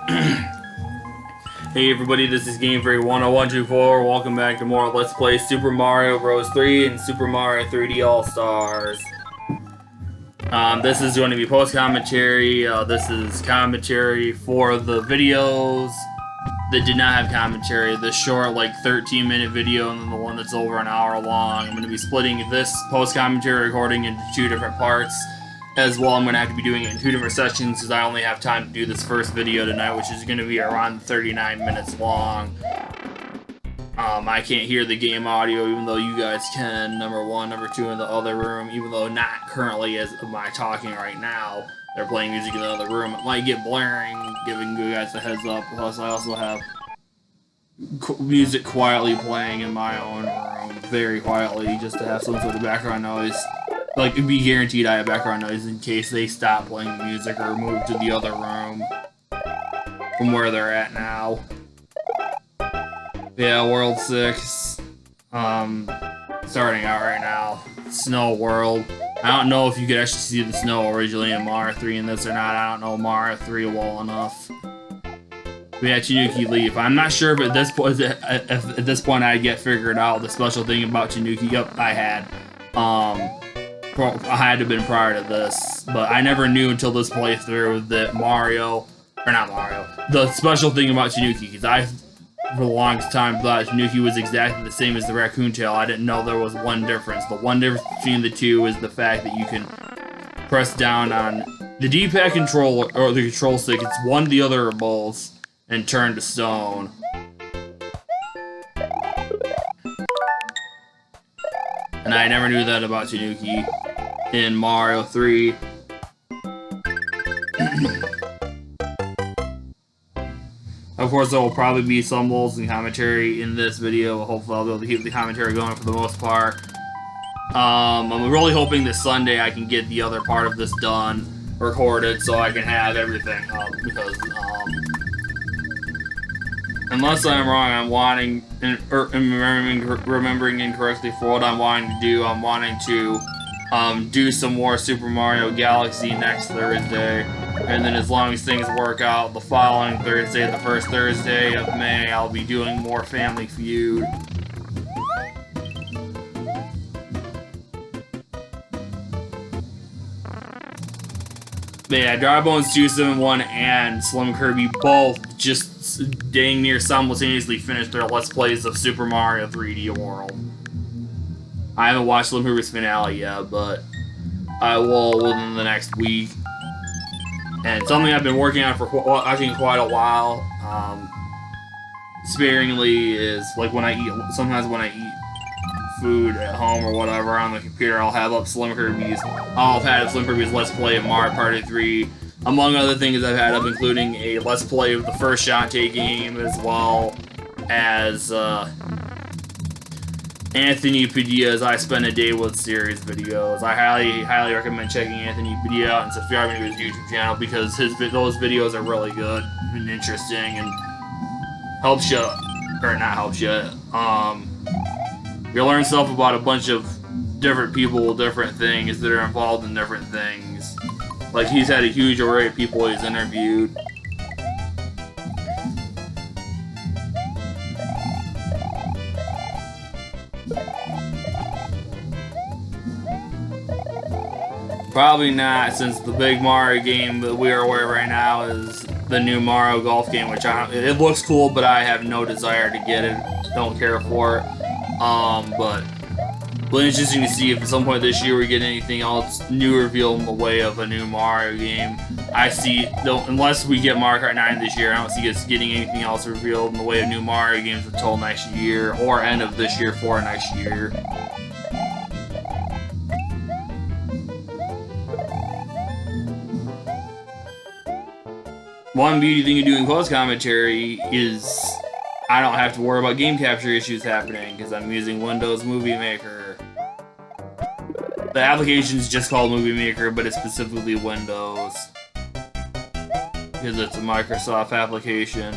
Hey everybody, this is Game Fairy 10124. Welcome back to more Let's Play Super Mario Bros. 3 and Super Mario 3D All-Stars. This is going to be post-commentary. This is commentary for the videos that did not have commentary. This short, like 13-minute video, and then the one that's over an hour long. I'm going to be splitting this post-commentary recording into two different parts. As well, I'm going to have to be doing it in two different sessions because I only have time to do this first video tonight, which is going to be around 39 minutes long. I can't hear the game audio, even though you guys can, number one. Number two, in the other room, even though not currently as my talking right now. They're playing music in the other room. It might get blaring, giving you guys a heads up. Plus, I also have music quietly playing in my own room, very quietly, just to have some sort of background noise. Like, it'd be guaranteed I have background noise in case they stop playing the music or move to the other room from where they're at now. Yeah, World 6. Starting out right now. Snow World. I don't know if you could actually see the snow originally in Mario 3 in this or not. I don't know Mario 3 well enough. We had Tanuki Leaf. I'm not sure, but at this point I'd get figured out the special thing about Tanuki. Yep, I had. I had to have been prior to this, but I never knew until this playthrough that the special thing about Tanuki, because I, for the longest time, thought Tanuki was exactly the same as the raccoon tail. I didn't know there was one difference. The one difference between the two is the fact that you can press down on the D-pad controller, or the control stick, it's one of the other balls, and turn to stone. And I never knew that about Tanuki in Mario 3. Of course, there will probably be some lulls in commentary in this video. Hopefully, I'll be able to keep the commentary going for the most part. I'm really hoping that Sunday I can get the other part of this done, recorded, so I can have everything up, because, unless I'm wrong, I'm wanting, remembering incorrectly for what I'm wanting to do, I'm wanting to do some more Super Mario Galaxy next Thursday, and then as long as things work out, the following Thursday, the first Thursday of May, I'll be doing more Family Feud. But yeah, Dry Bones 271 and Slim Kirby both just dang near simultaneously finished their Let's Plays of Super Mario 3D World. I haven't watched Slim Kirby's finale yet, but I will within the next week. And something I've been working on for watching quite a while, sparingly, is like when I eat, sometimes when I eat food at home or whatever on the computer, I'll have up Slim Kirby's, I'll have had Slim Kirby's Let's Play of Mario Party 3, among other things I've had up, including a Let's Play of the first Shantae game, as well as, Anthony Padilla's I Spend a Day With series videos. I highly recommend checking Anthony Padilla out and subscribing to his YouTube channel, because those videos are really good and interesting, and helps you, or not helps you, you learn stuff about a bunch of different people, different things that are involved in different things. Like, he's had a huge array of people he's interviewed. Probably not, since the big Mario game that we are aware of right now is the new Mario Golf game, which it looks cool, but I have no desire to get it. Don't care for it. But interesting to see if at some point this year we get anything else new revealed in the way of a new Mario game. I see, unless we get Mario Kart 9 this year, I don't see us getting anything else revealed in the way of new Mario games until next year, or end of this year for next year. One beauty thing of doing post commentary is I don't have to worry about game capture issues happening because I'm using Windows Movie Maker. The application is just called Movie Maker, but it's specifically Windows because it's a Microsoft application.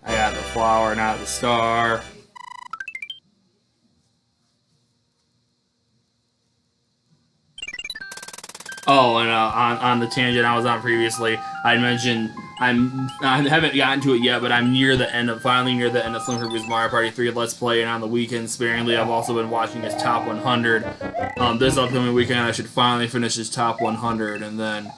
I got the flower, not the star. Oh, and on the tangent I was on previously, I mentioned I haven't gotten to it yet, but I'm finally near the end of Slim Kirby's Mario Party 3 Let's Play, and on the weekend sparingly, I've also been watching his top 100. This upcoming weekend, I should finally finish his top 100, and then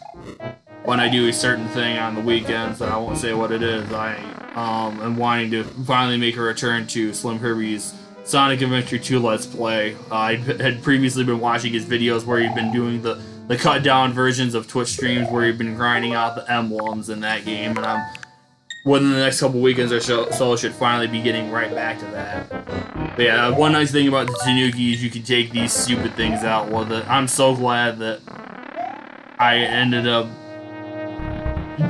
when I do a certain thing on the weekends, that I won't say what it is, I am wanting to finally make a return to Slim Kirby's Sonic Adventure 2 Let's Play. I had previously been watching his videos where he'd been doing the cut down versions of Twitch streams where he'd been grinding out the emblems in that game, and I'm within the next couple weekends or so should finally be getting right back to that. But yeah, one nice thing about the Tanuki is you can take these stupid things out with it. I'm so glad that I ended up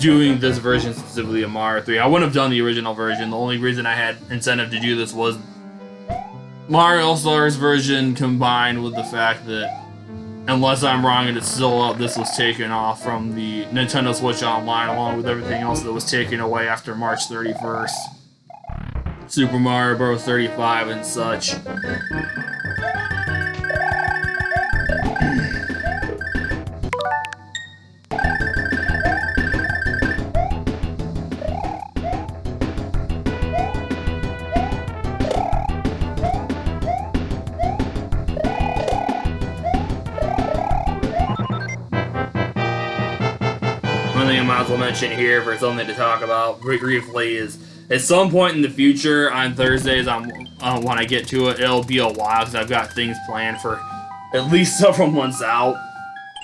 doing this version specifically of Mario 3. I wouldn't have done the original version. The only reason I had incentive to do this was Mario All-Stars version combined with the fact that, unless I'm wrong and it's still up, this was taken off from the Nintendo Switch Online along with everything else that was taken away after March 31st. Super Mario Bros. 35 and such. One thing I might as well mention here for something to talk about briefly is at some point in the future on Thursdays, when I get to it, it'll be a while because I've got things planned for at least several months out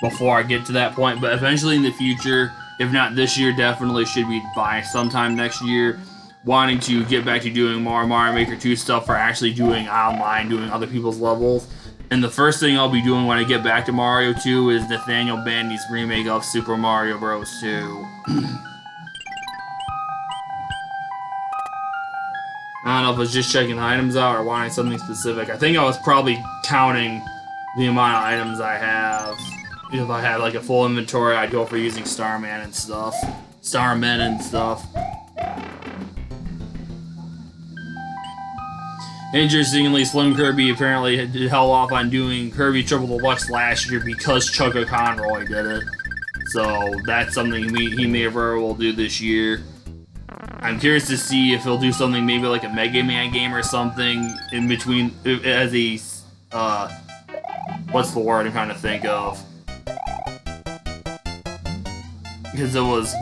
before I get to that point. But eventually in the future, if not this year, definitely should be by sometime next year, wanting to get back to doing more Mario Maker 2 stuff for actually doing online, doing other people's levels. And the first thing I'll be doing when I get back to Mario 2 is Nathaniel Bandy's remake of Super Mario Bros. 2. I don't know if I was just checking the items out or wanting something specific. I think I was probably counting the amount of items I have. If I had like a full inventory, I'd go for using Starman and stuff. Starmen and stuff. Interestingly, Slim Kirby apparently held off on doing Kirby Triple Deluxe last year because Chugga Conroy did it. So that's something he may very well do this year. I'm curious to see if he'll do something maybe like a Mega Man game or something in between as a what's the word I'm trying to think of? Because it was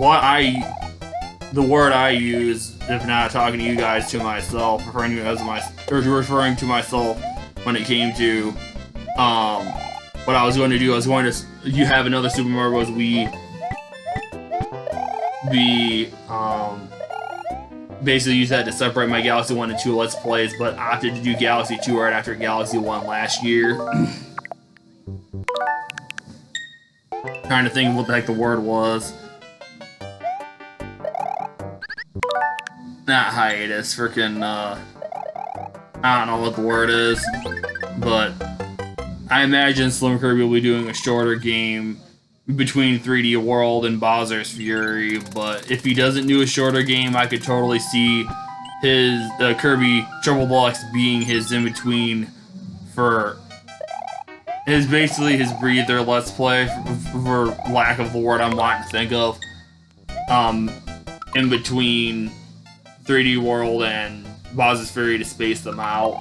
the word I use, if not talking to you guys, to myself, referring to myself when it came to what I was going to do. I was going to have another Super Mario Bros. Wii be basically use that to separate my Galaxy 1 and 2 Let's Plays, but opted to do Galaxy 2 right after Galaxy 1 last year. Trying to think of what the heck the word was. Not hiatus, freaking, I don't know what the word is, but I imagine Slim Kirby will be doing a shorter game between 3D World and Bowser's Fury, but if he doesn't do a shorter game, I could totally see his Kirby Triple Deluxe being his in-between for basically his breather Let's Play, for lack of the word I'm wanting to think of, in between 3D World and Bowser's Fury to space them out.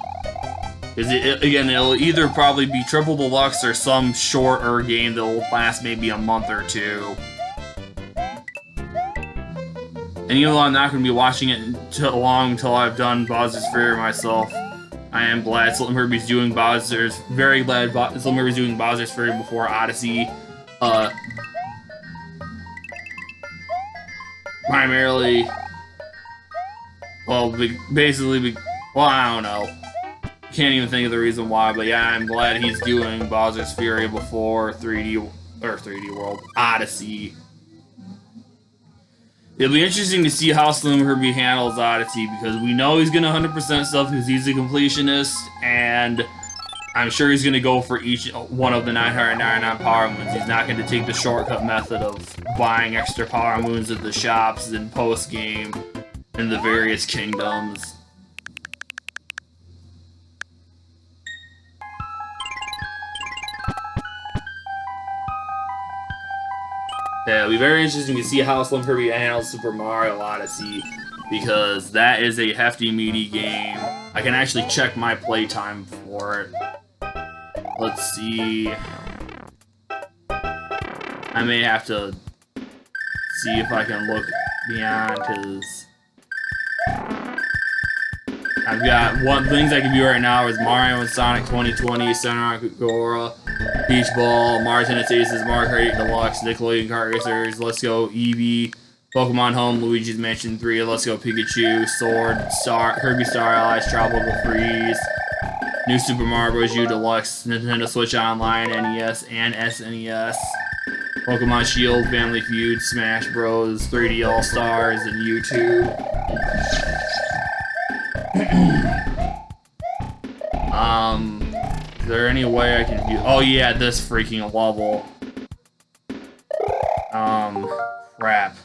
Because again, it'll either probably be Triple Deluxe or some shorter game that will last maybe a month or two. And even though I'm not going to be watching it long until I've done Bowser's Fury myself, I am glad Slim Kirby's doing very glad Slim Kirby's doing Bowser's Fury before Odyssey. Primarily, well, basically, well, I don't know. Can't even think of the reason why, but yeah, I'm glad he's doing Bowser's Fury before 3D World Odyssey. It'll be interesting to see how Slim Kirby handles Odyssey, because we know he's gonna 100% stuff because he's a completionist, and I'm sure he's gonna go for each one of the 999 Power Moons. He's not gonna take the shortcut method of buying extra Power Moons at the shops and post-game in the various kingdoms. Yeah, it'll be very interesting to see how Slim Kirby handles Super Mario Odyssey, because that is a hefty, meaty game. I can actually check my playtime for it. Let's see. I may have to see if I can look beyond, because I've got things I can view right now is Mario and Sonic 2020, Sonic Agora, Beach Ball, Mario Tennis Aces, Mario Kart 8 Deluxe, Nickelodeon Kart Racers, Let's Go Eevee, Pokemon Home, Luigi's Mansion 3, Let's Go Pikachu, Sword, Kirby Star Allies, Tropical Freeze, New Super Mario Bros. U Deluxe, Nintendo Switch Online, NES, and SNES, Pokemon Shield, Family Feud, Smash Bros, 3D All-Stars, and YouTube. Is there any way I can view? Oh yeah, this freaking level. Crap.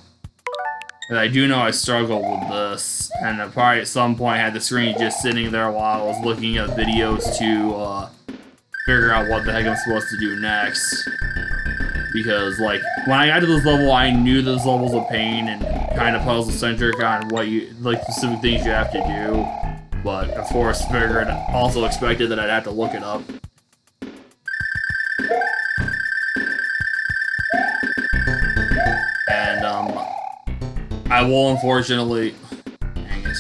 And I do know I struggled with this, and I probably at some point had the screen just sitting there while I was looking at videos to figure out what the heck I'm supposed to do next. Because, like, when I got to this level, I knew this level's a pain and kind of puzzle-centric on what you, like, specific things you have to do. But, of course, also expected that I'd have to look it up. And, I will unfortunately... Dang it.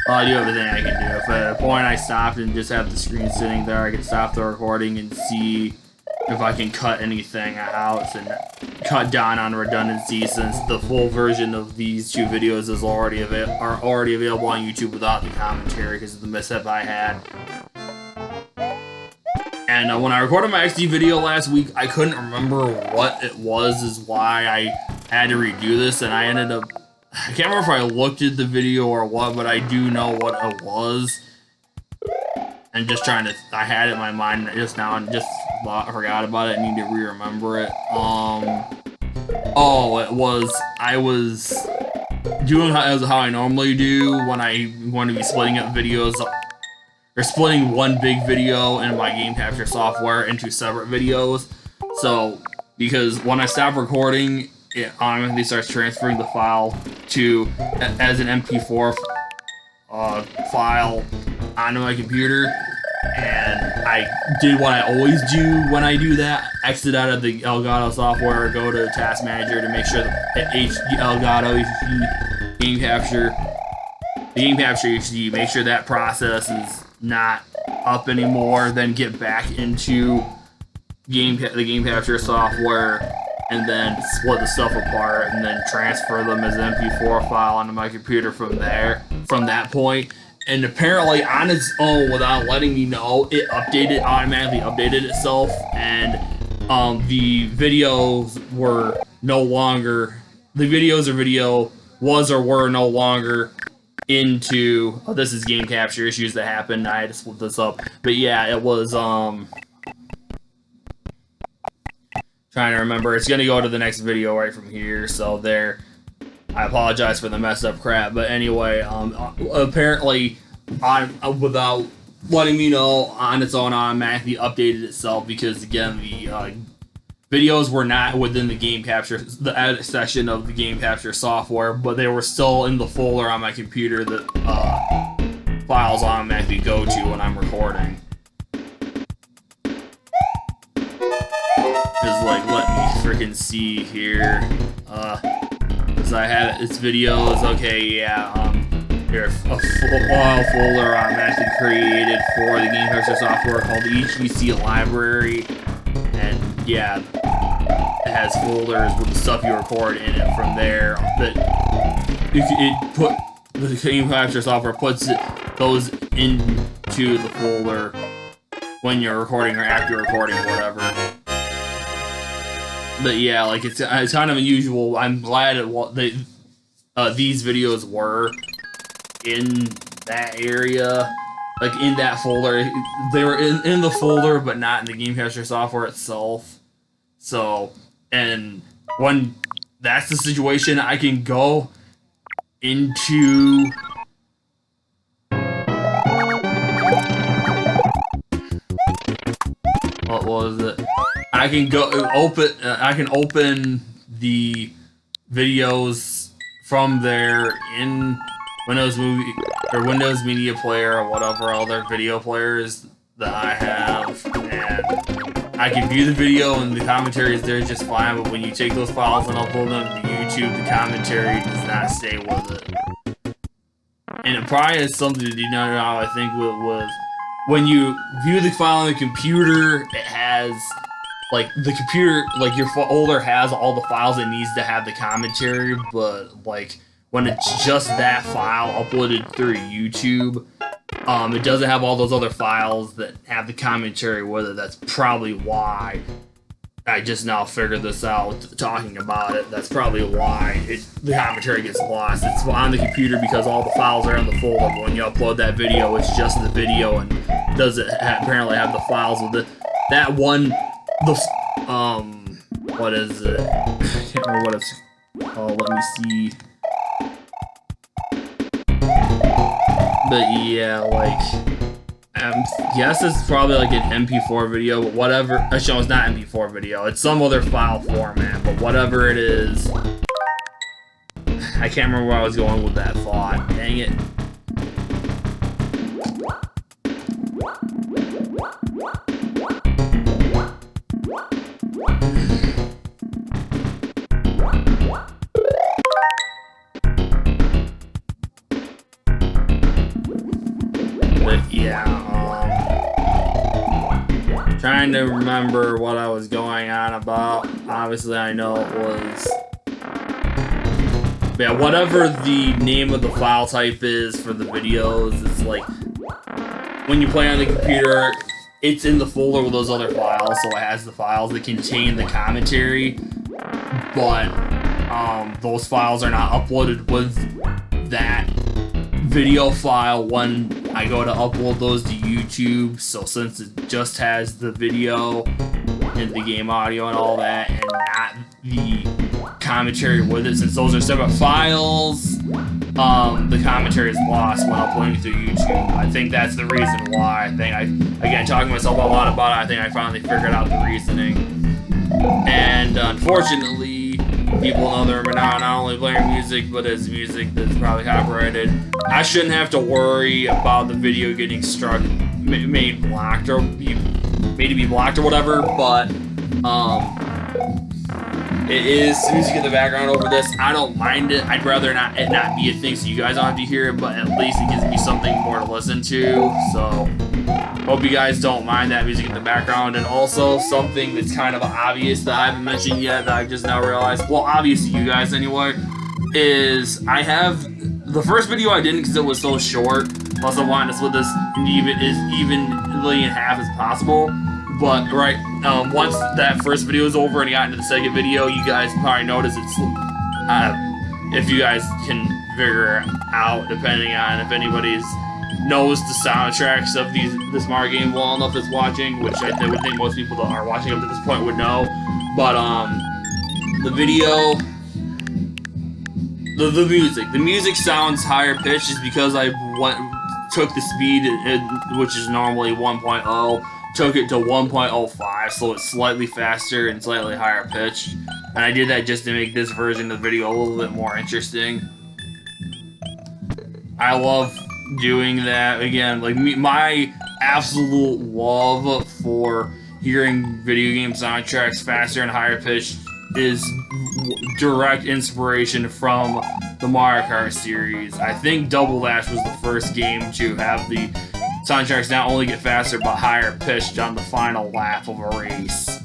Well, I do everything I can do. If at a point I stopped and just have the screen sitting there, I can stop the recording and see if I can cut anything out and cut down on redundancy, since the full version of these two videos is already available on YouTube without the commentary because of the mishap I had. And when I recorded my XD video last week, I couldn't remember what it was, is why I had to redo this, and I ended up... I can't remember if I looked at the video or what, but I do know what it was. And just trying to... I had it in my mind just now and just forgot about it. I need to re-remember it. Oh, it was... I was doing how I normally do when I want to be splitting up videos... or splitting one big video in my game capture software into separate videos. So, because when I stop recording, it automatically starts transferring the file to as an MP4 file onto my computer. And I did what I always do when I do that: exit out of the Elgato software, or go to Task Manager to make sure that Elgato HD game capture, the game capture HD, make sure that process is not up anymore, then get back into the game capture software, and then split the stuff apart, and then transfer them as an MP4 file onto my computer from that point. And apparently on its own, without letting me know, it automatically updated itself, and the videos were no longer, were no longer into... Oh, this is game capture issues that happened. I had to split this up. But yeah, it was, trying to remember. It's gonna go to the next video right from here, so there. I apologize for the messed up crap, but anyway, apparently, without letting me know, on its own automatically updated itself, because again, the videos were not within the game capture, the edit section of the game capture software, but they were still in the folder on my computer that files automatically go to when I'm recording. Just like, let me freaking see here. Because I have its videos. Okay, yeah. Here's a file folder automatically created for the game capture software called the HEC Library. And yeah, it has folders with the stuff you record in it from there. The game capture software puts those into the folder when you're recording or after you're recording, whatever. But yeah, like it's kind of unusual. I'm glad these videos were in that area. Like, in that folder. They were in the folder, but not in the game capture software itself. So, and when that's the situation, I can go into... What was it? I I can go open. I can open the videos from there in Windows Movie or Windows Media Player or whatever other video players that I have, and I can view the video and the commentary is there just fine. But when you take those files and upload them to YouTube, the commentary does not stay with it. And it probably has something to do now. I think with when you view the file on the computer, it has like the computer, like your folder has all the files it needs to have the commentary, but like when it's just that file uploaded through YouTube, it doesn't have all those other files that have the commentary with it. That's probably why. I just now figured this out talking about it. That's probably why the commentary gets lost. It's on the computer because all the files are in the folder. But when you upload that video, it's just the video and doesn't apparently have the files with it. That one, what is it? I can't remember what it's. Oh, let me see. But yeah, like, yes, it's probably like an MP4 video, but whatever. Actually, it's not MP4 video. It's some other file format, but whatever it is, I can't remember where I was going with that thought. Dang it. But yeah, trying to remember what I was going on about. Obviously, I know it was. Yeah, whatever the name of the file type is for the videos, it's like when you play on the computer, it's in the folder with those other files, so it has the files that contain the commentary, but those files are not uploaded with that video file when I go to upload those to YouTube. So since it just has the video and the game audio and all that, and not the commentary with it, since those are separate files, the commentary is lost when uploading through YouTube. I think that's the reason why. Again, talking to myself a lot about it, I think I finally figured out the reasoning. And unfortunately, people know they're not only playing music, but it's music that's probably copyrighted. I shouldn't have to worry about the video getting struck, made blocked, or made to be blocked or whatever, but it is music in the background over this. I don't mind it. I'd rather it not be a thing so you guys don't have to hear it, but at least it gives me something more to listen to. So hope you guys don't mind that music in the background. And also something that's kind of obvious that I haven't mentioned yet that I just now realized, well, obvious to you guys anyway, is I have the first video I didn't because it was so short. Plus I wanted to split this evenly in half as possible. But once that first video is over and I got into the second video, you guys probably notice it's if you guys can figure it out, depending on if anybody's knows the soundtracks of this Mario game well enough that's watching, which I would think most people that are watching up to this point would know. But the video, the music sounds higher pitched is because I took the speed, which is normally 1.0, took it to 1.05, so it's slightly faster and slightly higher pitched. And I did that just to make this version of the video a little bit more interesting. I love doing that. Again, like my absolute love for hearing video game soundtracks faster and higher pitched is direct inspiration from the Mario Kart series. I think Double Dash was the first game to have the soundtracks not only get faster but higher pitched on the final lap of a race.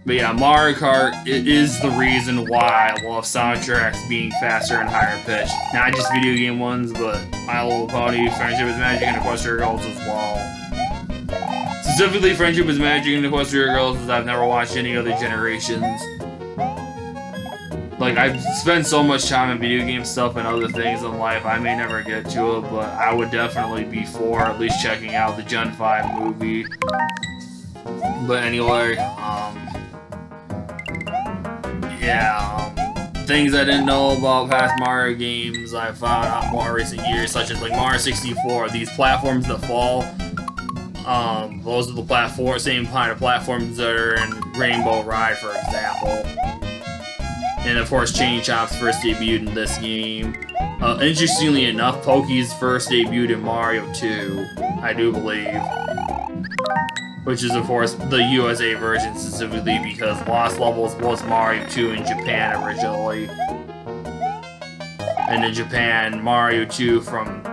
But yeah, Mario Kart is the reason why I love soundtracks being faster and higher pitched. Not just video game ones, but My Little Pony, Friendship is Magic, and Equestria Girls as well. Specifically, Friendship is Magic and Equestria Girls, as I've never watched any other generations. Like, I've spent so much time in video game stuff and other things in life, I may never get to it, but I would definitely be for at least checking out the Gen 5 movie. But anyway, things I didn't know about past Mario games I found out more recent years, such as like Mario 64. These platforms that fall, Those are the same kind of platforms that are in Rainbow Ride, for example. And of course, Chain Chomps first debuted in this game. Interestingly enough, Poke's first debuted in Mario 2, I do believe. Which is, of course, the USA version specifically because Lost Levels was Mario 2 in Japan originally. And in Japan, Mario 2 from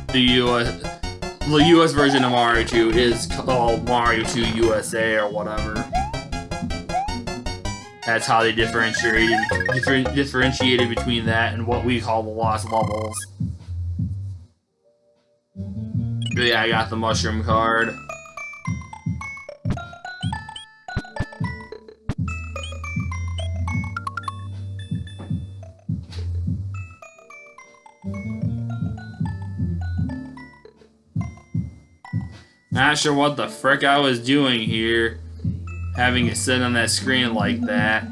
the US version of Mario 2 is called Mario 2 USA or whatever. That's how they differentiated between that and what we call the Lost Levels. But yeah, I got the mushroom card. Not sure what the frick I was doing here, having it sit on that screen like that.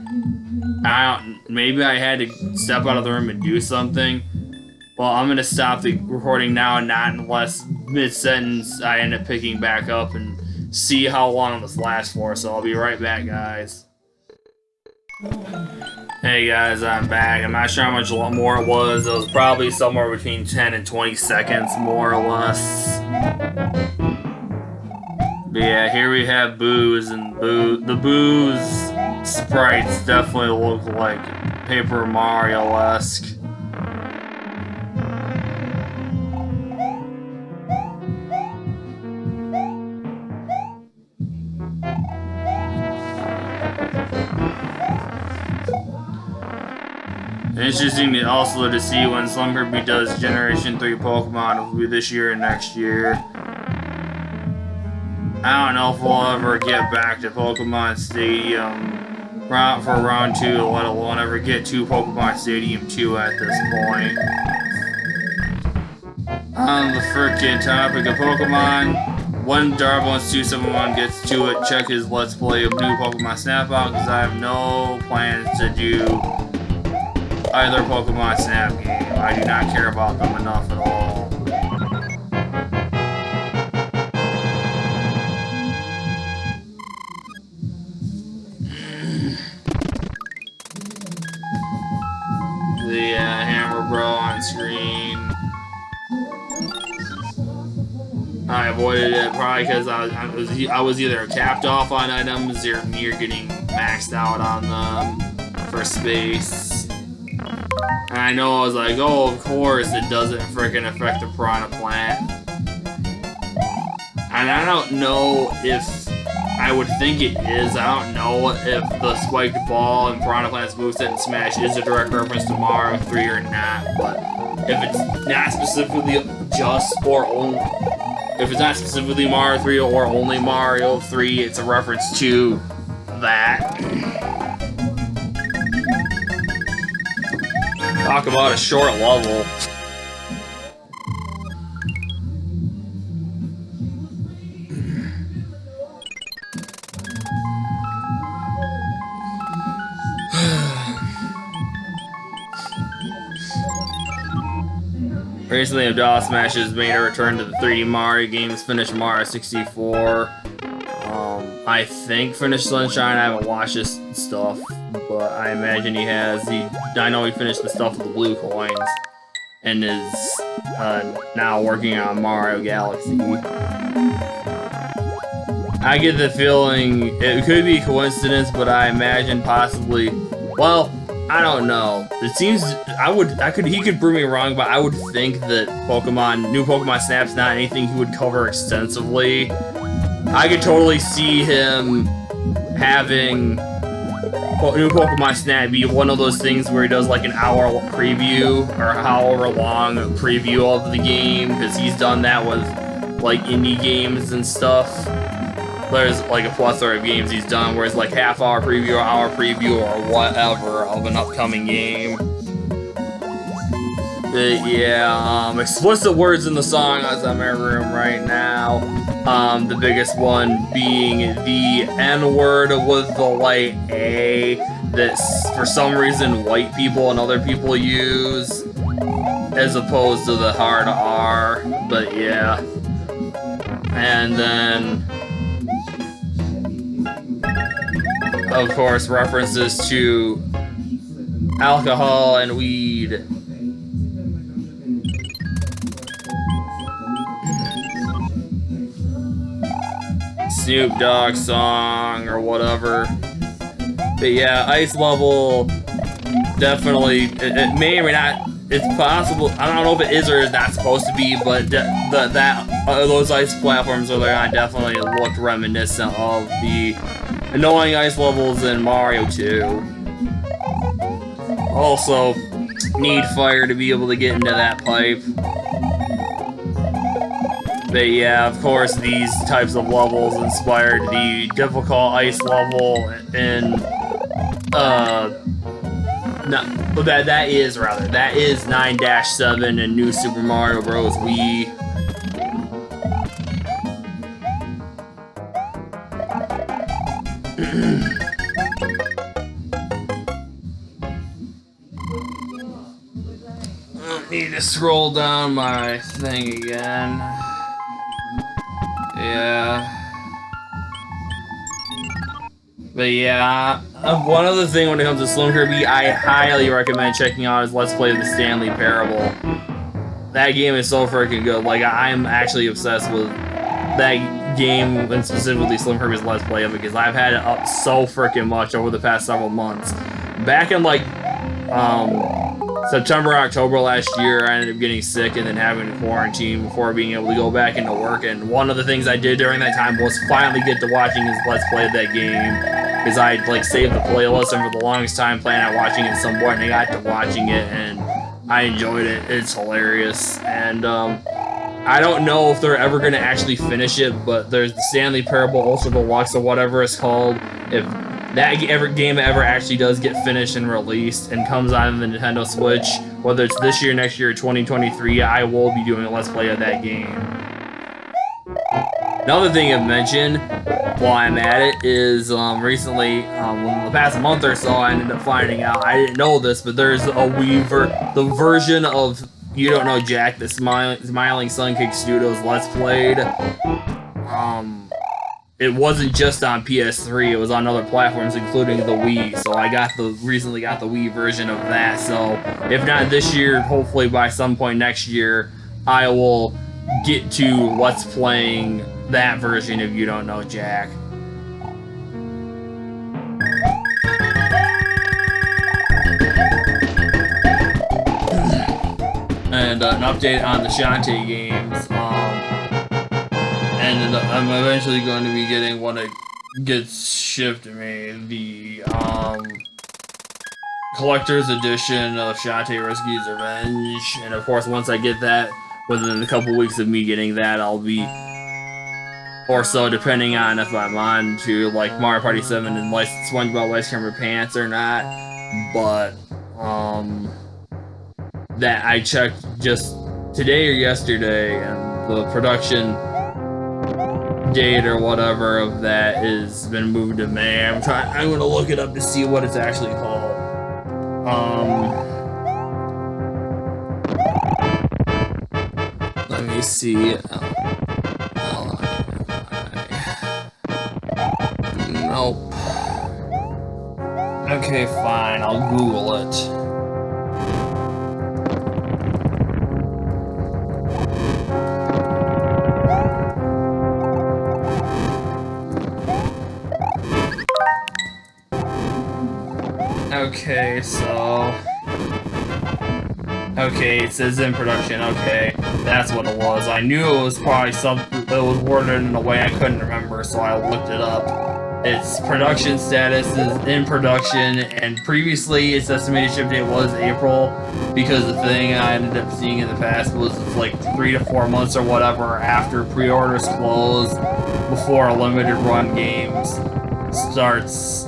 Maybe I had to step out of the room and do something. Well, I'm gonna stop the recording now, not unless mid-sentence I end up picking back up and see how long this lasts for, so I'll be right back, guys. Hey guys, I'm back. I'm not sure how much more it was. It was probably somewhere between 10 and 20 seconds, more or less. But yeah, here we have Boo's, and the Boo's sprites definitely look like Paper Mario-esque. Interesting also to see when Slumberby does Generation 3 Pokemon, it will be this year and next year. I don't know if we'll ever get back to Pokemon Stadium for round 2, let alone ever get to Pokemon Stadium 2 at this point. On the frickin' topic of Pokemon, when Darbo271 gets to it, check his Let's Play of new Pokemon Snap out, because I have no plans to do either Pokemon Snap game. I do not care about them enough at all. The Hammer Bro on screen. I avoided it probably because I was either capped off on items or near getting maxed out on them for space. And I know I was like, oh, of course it doesn't frickin' affect the Piranha Plant. And I don't know if I would think it is. I don't know if the spiked ball and Piranha Plant's moveset in Smash is a direct reference to Mario 3 or not, but if it's not specifically if it's not specifically Mario 3 or only Mario 3, it's a reference to that. Talk about a short level. Recently, Abdallah Smash has made a return to the 3D Mario games, finished Mario 64. I think finished Sunshine. I haven't watched this stuff, but I imagine he has. I know he finished the stuff with the blue coins, and is now working on Mario Galaxy. I get the feeling it could be coincidence, but I imagine possibly. Well, I don't know. It seems he could prove me wrong, but I would think that new Pokemon Snap's not anything he would cover extensively. I could totally see him having new Pokemon Snap be one of those things where he does like an hour preview or however long preview of the game, because he's done that with like indie games and stuff. There's like a plethora of games he's done where it's like half-hour preview or hour preview or whatever of an upcoming game. But yeah, explicit words in the song as I'm in my room right now. The biggest one being the N-word with the light A that for some reason white people and other people use as opposed to the hard R. But yeah. And then, of course, references to alcohol and weed. Snoop Dogg song or whatever. But yeah, ice level definitely, it may or may not, it's possible, I don't know if it is or is not supposed to be, but those ice platforms earlier on definitely looked reminiscent of the annoying ice levels in Mario 2. Also, need fire to be able to get into that pipe. But yeah, of course, these types of levels inspired the difficult ice level in, that is 9-7 in New Super Mario Bros. Wii. I need to scroll down my thing again. Yeah. But yeah, one other thing when it comes to Slim Kirby, I highly recommend checking out his Let's Play of the Stanley Parable. That game is so freaking good. Like, I'm actually obsessed with that game, and specifically Slim Kirby's Let's Play of it, because I've had it up so freaking much over the past several months. Back in, like, September, October last year, I ended up getting sick and then having to quarantine before being able to go back into work, and one of the things I did during that time was finally get to watching his Let's Play of that game, because I like saved the playlist and for the longest time planned on watching it at some point, and I got to watching it and I enjoyed it. It's hilarious. And I don't know if they're ever going to actually finish it, but there's the Stanley Parable Ultra Deluxe or whatever it's called. If that game ever actually does get finished and released and comes out on the Nintendo Switch, whether it's this year, next year, or 2023, I will be doing a Let's Play of that game. Another thing I've mentioned while I'm at it is recently, in the past month or so, I ended up finding out, I didn't know this, but there's a the version of You Don't Know Jack, the Smiling Sunkick Studios Let's Played. It wasn't just on PS3, it was on other platforms, including the Wii, so I recently got the Wii version of that, so if not this year, hopefully by some point next year, I will get to Let's Playing that version of You Don't Know Jack. And an update on the Shantae games. And I'm eventually going to be getting when it gets shipped to me, the collector's edition of Shantae Risky's Revenge. And of course, once I get that, within a couple weeks of me getting that, I'll be, or so, depending on if I'm on to like Mario Party 7 and SpongeBob Ice Cream Pants or not. But that I checked just today or yesterday, and the production date or whatever of that has been moved to May. I'm gonna look it up to see what it's actually called. Let me see. Nope. Okay, fine. I'll Google it. Okay, so... Okay, it says in production. Okay, that's what it was. I knew it was probably something that was worded in a way I couldn't remember, so I looked it up. Its production status is in production, and previously its estimated ship date was April, because the thing I ended up seeing in the past was it's like 3 to 4 months or whatever after pre-orders close, before a limited run games starts.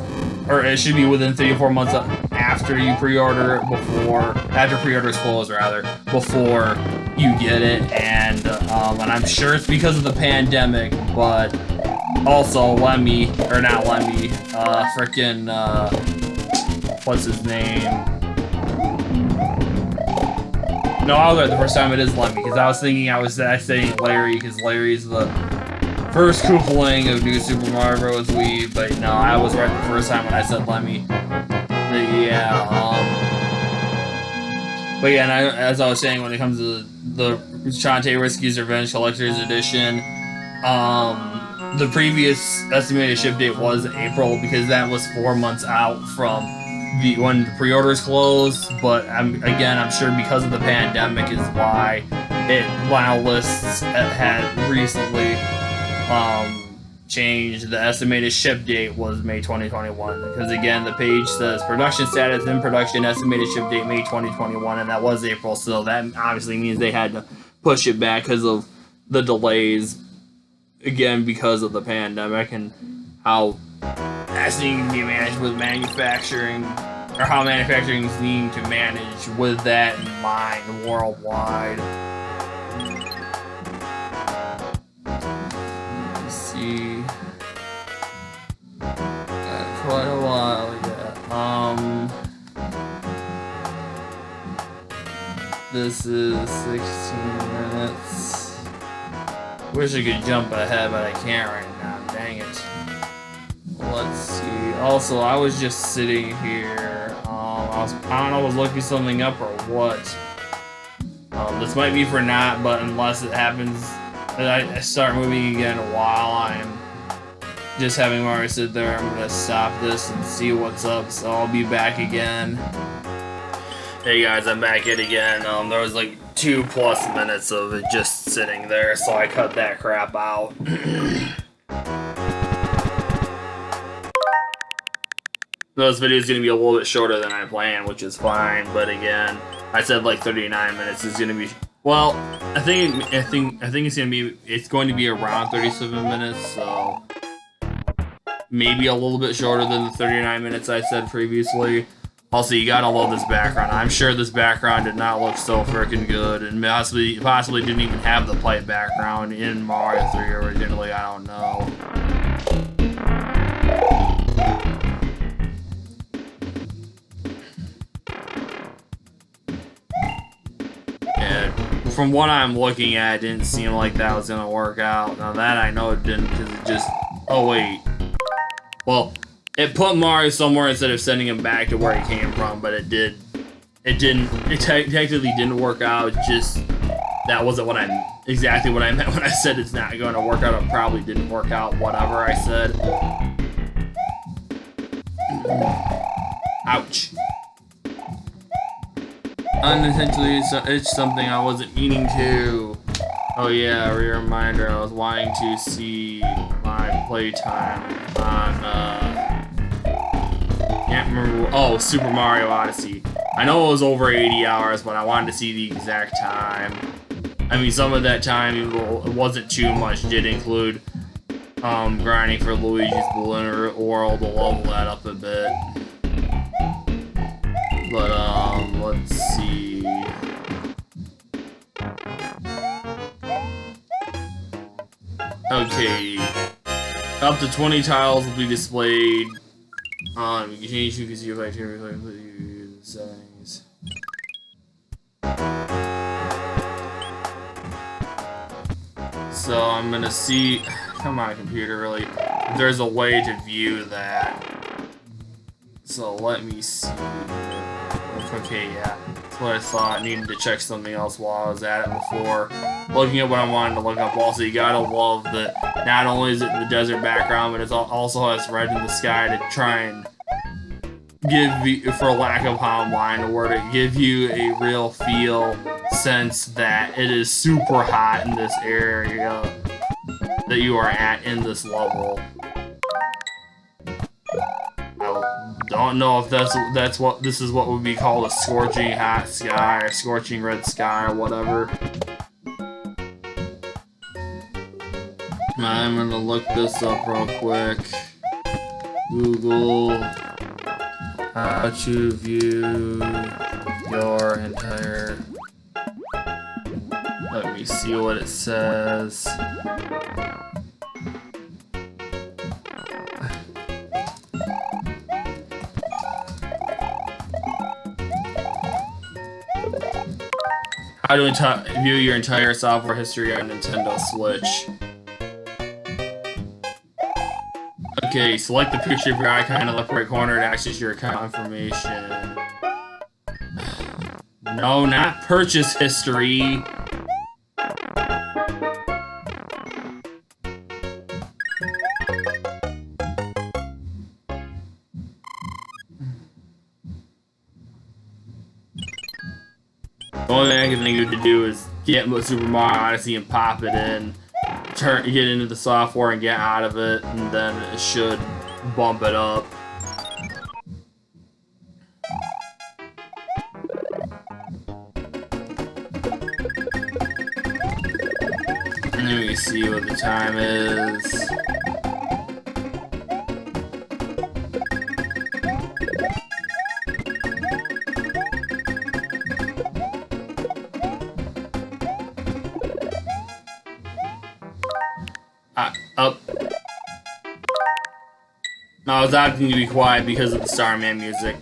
Or it should be within 3 to 4 months after you pre-order, after pre-orders close rather, before you get it, and I'm sure it's because of the pandemic, but also Lemmy, or not Lemmy, frickin', what's his name? No, I was right the first time it is Lemmy, because I was thinking I was saying Larry, because Larry's the first Koopaling of New Super Mario Bros. Wii, but no, I was right the first time when I said let me. But yeah, and as I was saying, when it comes to the Shantae Risky's Revenge Collector's Edition, the previous estimated ship date was April because that was 4 months out from when the pre-orders closed. But I'm sure because of the pandemic is why WoW lists had recently changed. The estimated ship date was May 2021 because again the page says production status in production, estimated ship date May 2021, and that was April, so that obviously means they had to push it back because of the delays, again because of the pandemic and how that's needing to be managed with manufacturing, or how manufacturing is needing to manage with that in mind worldwide. See, quite a while, yeah. This is 16 minutes. Wish I could jump ahead, but I can't right now. Dang it. Let's see. Also, I was just sitting here. I don't know, I was looking something up or what. This might be for not, but unless it happens that I start moving again while I'm just having Mario sit there, I'm gonna stop this and see what's up, so I'll be back again. Hey guys, I'm back yet again. There was like 2+ minutes of it just sitting there, so I cut that crap out. This video is going to be a little bit shorter than I planned, which is fine, but again, I said like 39 minutes is going to be, well, I think it's going to be around 37 minutes, so maybe a little bit shorter than the 39 minutes I said previously. Also, you gotta love this background. I'm sure this background did not look so freaking good, and possibly didn't even have the pipe background in Mario 3 originally, I don't know. From what I'm looking at, it didn't seem like that was gonna work out. Now that I know it didn't, because it just... Oh wait. Well, it put Mario somewhere instead of sending him back to where he came from, but it didn't. It technically didn't work out. Just that wasn't exactly what I meant when I said it's not going to work out. It probably didn't work out. Whatever I said. Ouch. Unintentionally, it's something I wasn't meaning to. Oh yeah, a reminder, I was wanting to see my playtime on, can't remember, oh, Super Mario Odyssey. I know it was over 80 hours, but I wanted to see the exact time. I mean, some of that time, it wasn't too much, did include, grinding for Luigi's Balloon World to level that up a bit. But, let's see. Okay. Up to 20 tiles will be displayed. You can change, you can see your settings. So I'm gonna see, come on computer, really, if there's a way to view that. So let me see. Okay, yeah, that's what I thought. I needed to check something else while I was at it before looking at what I wanted to look up. Also, you gotta love that not only is it the desert background, but it also has red in the sky to try and give, for lack of how I'm lying to word it, give you a real sense that it is super hot in this area that you are at in this level. Don't know if this is what would be called a scorching hot sky or scorching red sky or whatever. I'm gonna look this up real quick. Google how to view your entire. Let me see what it says. How to view your entire software history on Nintendo Switch. Okay, select the picture of your icon in the left right corner to access your account information. No, not purchase history. The only thing I can think of to do is get Super Mario Odyssey and pop it in, get into the software and get out of it, and then it should bump it up. And let me see what the time is. Up. No, I was opting to be quiet because of the Starman music.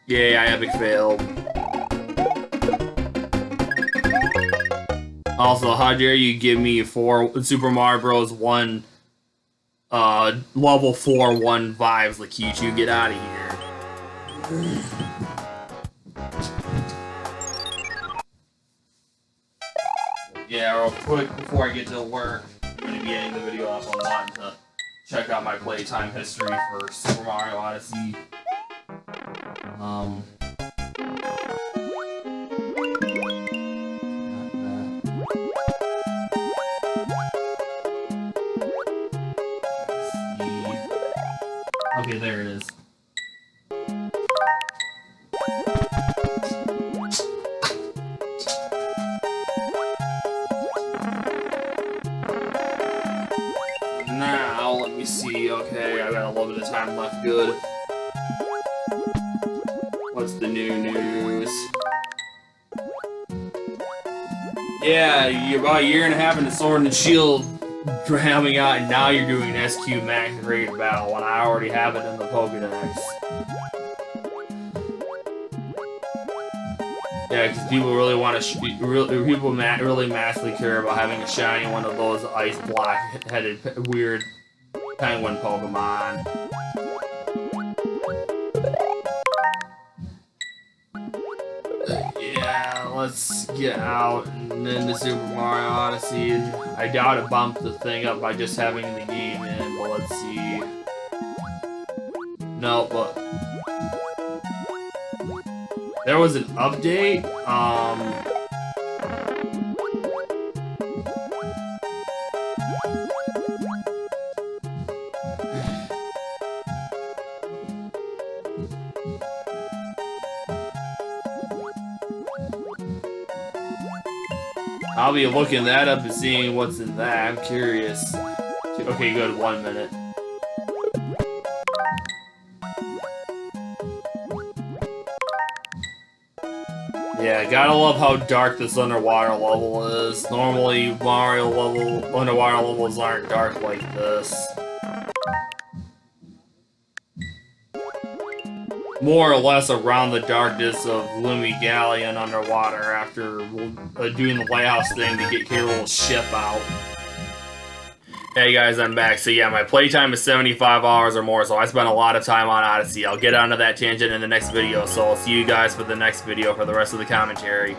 Yay, I epic failed. Also, how dare you give me Super Mario Bros. 1 level 4-1 vibes, Lakitu. Get out of here. Yeah, real quick before I get to work, I'm going to be ending the video off on wanting to check out my playtime history for Super Mario Odyssey. Okay, there it is. Now, let me see. Okay, I got a little bit of time left. Good. What's the new news? Yeah, you're about a year and a half into Sword and Shield having out, and now you're doing an SQ Max Rated Battle when I already have it in the Pokédex. Yeah, because people really want to, really massively care about having a shiny one of those ice block-headed weird penguin Pokemon. Yeah, let's get out and into Super Mario Odyssey. I doubt it bumped the thing up by just having the game in, but let's see. No, but there was an update. I'll be looking that up and seeing what's in that. I'm curious. Okay, good. 1 minute. Yeah, gotta love how dark this underwater level is. Normally, underwater levels aren't dark like this. More or less around the darkness of Lumi Galleon underwater after doing the lighthouse thing to get Carol's ship out. Hey guys, I'm back. So yeah, my playtime is 75 hours or more, so I spent a lot of time on Odyssey. I'll get onto that tangent in the next video, so I'll see you guys for the next video for the rest of the commentary.